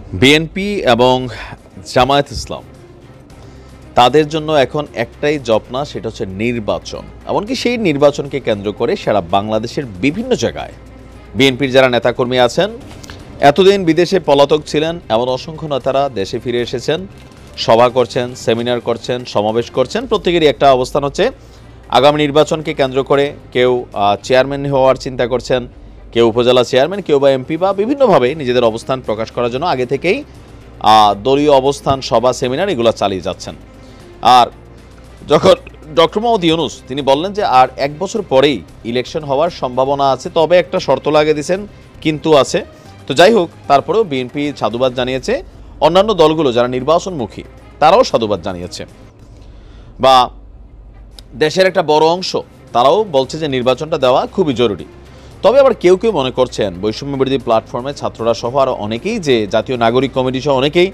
BNP এবং জামায়াত ইসলাম তাদের জন্য এখন একটাই জপনা, সেটা হচ্ছে নির্বাচন। এমনকি সেই নির্বাচনকে কেন্দ্র করে সারা বাংলাদেশের বিভিন্ন জায়গায় বিএনপির যারা নেতাকর্মী আছেন, এতদিন বিদেশে পলাতক ছিলেন এমন অসংখ্য নেতারা দেশে ফিরে এসেছেন, সভা করছেন, সেমিনার করছেন, সমাবেশ করছেন। প্রত্যেকেরই একটা অবস্থান হচ্ছে আগামী নির্বাচনকে কেন্দ্র করে কেউ চেয়ারম্যান হওয়ার চিন্তা করছেন, কেউ উপজেলা চেয়ারম্যান, কেউ বা এমপি বা বিভিন্নভাবে নিজেদের অবস্থান প্রকাশ করার জন্য আগে থেকেই দলীয় অবস্থান, সভা, সেমিনার এগুলো চালিয়ে যাচ্ছেন। আর যখন ডক্টর মোহাম্মদ ইউনূস তিনি বললেন যে আর 1 বছর পরেই ইলেকশন হওয়ার সম্ভাবনা আছে, তবে একটা শর্ত লাগিয়ে দিয়েছেন, কিন্তু আছে। তো যাই হোক, তারপরেও বিএনপি সাধুবাদ জানিয়েছে, অন্যান্য দলগুলো যারা নির্বাচনমুখী তারাও সাধুবাদ জানিয়েছে, বা দেশের একটা বড় অংশ তারাও বলছে যে নির্বাচনটা দেওয়া খুবই জরুরি। তবে আবার কেউ কেউ মনে করছেন বৈষম্য বিরোধী প্ল্যাটফর্মে ছাত্ররা সহ আরও অনেকেই, যে জাতীয় নাগরিক কমিটি সহ অনেকেই,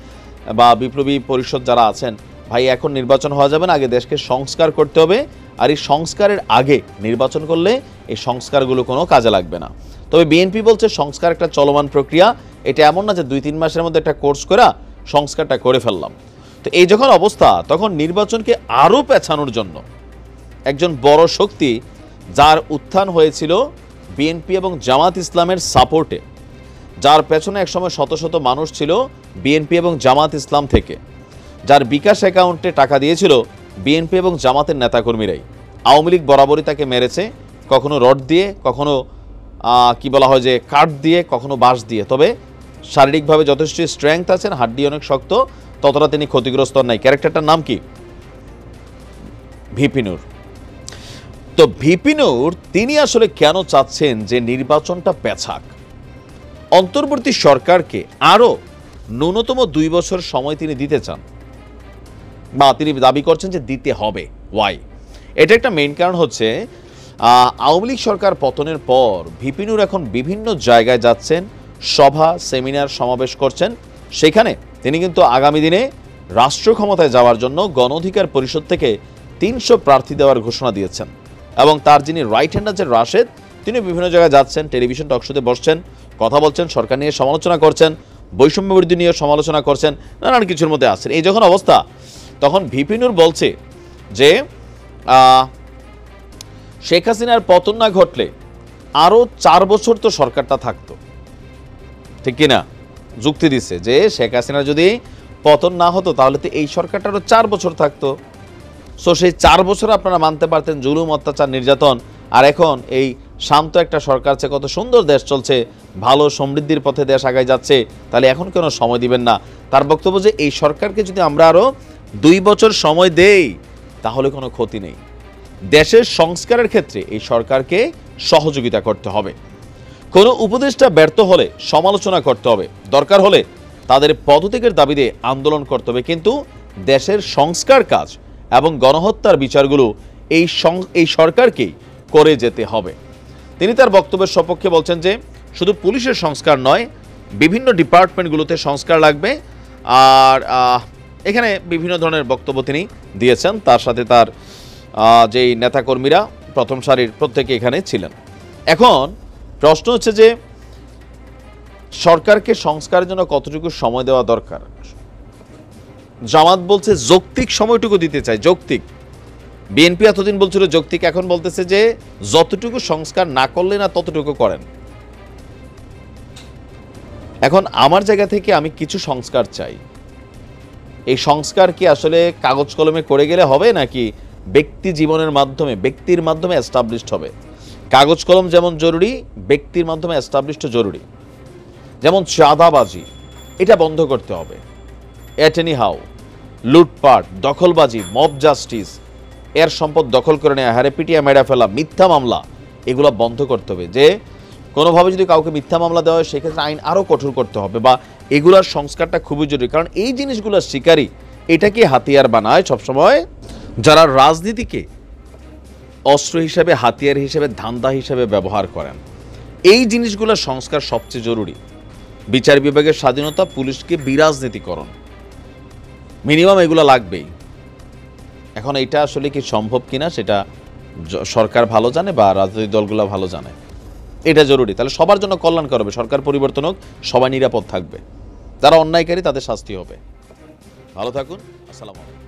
বা বিপ্লবী পরিষদ যারা আছেন, ভাই এখন নির্বাচন হওয়া যাবে না, আগে দেশকে সংস্কার করতে হবে, আর এই সংস্কারের আগে নির্বাচন করলে এই সংস্কারগুলো কোনো কাজে লাগবে না। তবে বিএনপি বলছে সংস্কার একটা চলমান প্রক্রিয়া, এটা এমন না যে 2-3 মাসের মধ্যে একটা কোর্স করে সংস্কারটা করে ফেললাম। তো এই যখন অবস্থা, তখন নির্বাচনকে আরও পেছানোর জন্য একজন বড় শক্তি, যার উত্থান হয়েছিল বিএনপি এবং জামাত ইসলামের সাপোর্টে, যার পেছনে একসময় শত শত মানুষ ছিল বিএনপি এবং জামাত ইসলাম থেকে, যার বিকাশ অ্যাকাউন্টে টাকা দিয়েছিল বিএনপি এবং জামাতের নেতাকর্মীরাই। আওয়ামী লীগ বরাবরই তাকে মেরেছে, কখনো রড দিয়ে, কখনো কি বলা হয় যে কাঠ দিয়ে, কখনো বাঁশ দিয়ে। তবে শারীরিকভাবে যথেষ্ট স্ট্রেংথ আছেন, হাড্ডি অনেক শক্ত, ততটা তিনি ক্ষতিগ্রস্ত নাই। ক্যারেক্টারটার নাম কি? ভিপি নূর। তো ভিপি নূর তিনি আসলে কেন চাচ্ছেন যে নির্বাচনটা পেছাক? অন্তর্বর্তী সরকারকে আরও ন্যূনতম 2 বছর সময় তিনি দিতে চান, বা তিনি দাবি করছেন যে দিতে হবে। ওয়াই? এটা একটা মেইন কারণ হচ্ছে আওয়ামী লীগ সরকার পতনের পর ভিপি নূর এখন বিভিন্ন জায়গায় যাচ্ছেন, সভা, সেমিনার, সমাবেশ করছেন। সেখানে তিনি কিন্তু আগামী দিনে রাষ্ট্র ক্ষমতায় যাওয়ার জন্য গণ অধিকার পরিষদ থেকে 300 প্রার্থী দেওয়ার ঘোষণা দিয়েছেন। এবং তার যিনি রাইট হ্যান্ড আছেন রাশেদ, তিনি বিভিন্ন জায়গায় যাচ্ছেন, টেলিভিশন টকশোতে বসছেন, কথা বলছেন, সরকার নিয়ে সমালোচনা করছেন, বৈষম্য বিরোধী নিয়ে সমালোচনা করছেন, নানান কিছুর মধ্যে আছেন। এই যখন অবস্থা, তখন ভিপি নূর বলছে যে শেখ হাসিনার পতন না ঘটলে আরও 4 বছর তো সরকারটা থাকতো, ঠিক কিনা? যুক্তি দিচ্ছে যে শেখ হাসিনার যদি পতন না হতো তাহলে তো এই সরকারটারও 4 বছর থাকতো। সো সেই 4 বছর আপনারা মানতে পারতেন জুলুম, অত্যাচার, নির্যাতন, আর এখন এই শান্ত একটা সরকার, আছে কত সুন্দর দেশ চলছে, ভালো সমৃদ্ধির পথে দেশ আগায় যাচ্ছে, তাহলে এখন কেন সময় দিবেন না? তার বক্তব্য যে এই সরকারকে যদি আমরা আরও 2 বছর সময় দেই তাহলে কোনো ক্ষতি নেই। দেশের সংস্কারের ক্ষেত্রে এই সরকারকে সহযোগিতা করতে হবে। কোনো উপদেষ্টা ব্যর্থ হলে সমালোচনা করতে হবে, দরকার হলে তাদের পদত্যাগের দাবিতে আন্দোলন করতে হবে, কিন্তু দেশের সংস্কার কাজ এবং গণহত্যার বিচারগুলো এই সরকারকেই করে যেতে হবে। তিনি তার বক্তব্যের সপক্ষে বলছেন যে শুধু পুলিশের সংস্কার নয়, বিভিন্ন ডিপার্টমেন্টগুলোতে সংস্কার লাগবে। আর এখানে বিভিন্ন ধরনের বক্তব্য তিনি দিয়েছেন, তার সাথে তার যেই নেতাকর্মীরা প্রথম সারির প্রত্যেকে এখানে ছিলেন। এখন প্রশ্ন হচ্ছে যে সরকারকে সংস্কারের জন্য কতটুকু সময় দেওয়া দরকার? জামাত বলছে যৌক্তিক সময়টুকু দিতে চায়, যৌক্তিক। বিএনপি এতদিন বলছিল যৌক্তিক, এখন বলতেছে যে যতটুকু সংস্কার না করলে না ততটুকু করেন। এখন আমার জায়গা থেকে আমি কিছু সংস্কার চাই। এই সংস্কার কি আসলে কাগজ কলমে করে গেলে হবে, নাকি ব্যক্তি জীবনের মাধ্যমে, ব্যক্তির মাধ্যমে এস্টাবলিশড হবে? কাগজ কলম যেমন জরুরি, ব্যক্তির মাধ্যমে এস্টাবলিশড জরুরি। যেমন চাঁদাবাজি, এটা বন্ধ করতে হবে। এট এনি হাউ, লুটপাট, দখলবাজি, মব জাস্টিস, এর সম্পদ দখল করে নেওয়া, হারে পিটিয়া মেরা ফেলা, মিথ্যা মামলা, এগুলো বন্ধ করতে হবে। যে কোনোভাবে যদি কাউকে মিথ্যা মামলা দেওয়া হয় সেক্ষেত্রে আইন আরও কঠোর করতে হবে, বা এগুলার সংস্কারটা খুবই জরুরি। কারণ এই জিনিসগুলোর শিকারী, এটাকে হাতিয়ার বানায় সবসময় যারা রাজনীতিকে অস্ত্র হিসেবে, হাতিয়ার হিসেবে, ধান্দা হিসেবে ব্যবহার করেন। এই জিনিসগুলোর সংস্কার সবচেয়ে জরুরি। বিচার বিভাগের স্বাধীনতা, পুলিশকে বিরাজনীতিকরণ, মিনিমাম এগুলো লাগবেই। এখন এটা আসলে কি সম্ভব কিনা সেটা সরকার ভালো জানে, বা রাজনৈতিক দলগুলো ভালো জানে। এটা জরুরি, তাহলে সবার জন্য কল্যাণ করবে। সরকার পরিবর্তন হোক, সবাই নিরাপদ থাকবে। যারা অন্যায়কারী তাদের শাস্তি হবে। ভালো থাকুন। আসসালামু আলাইকুম।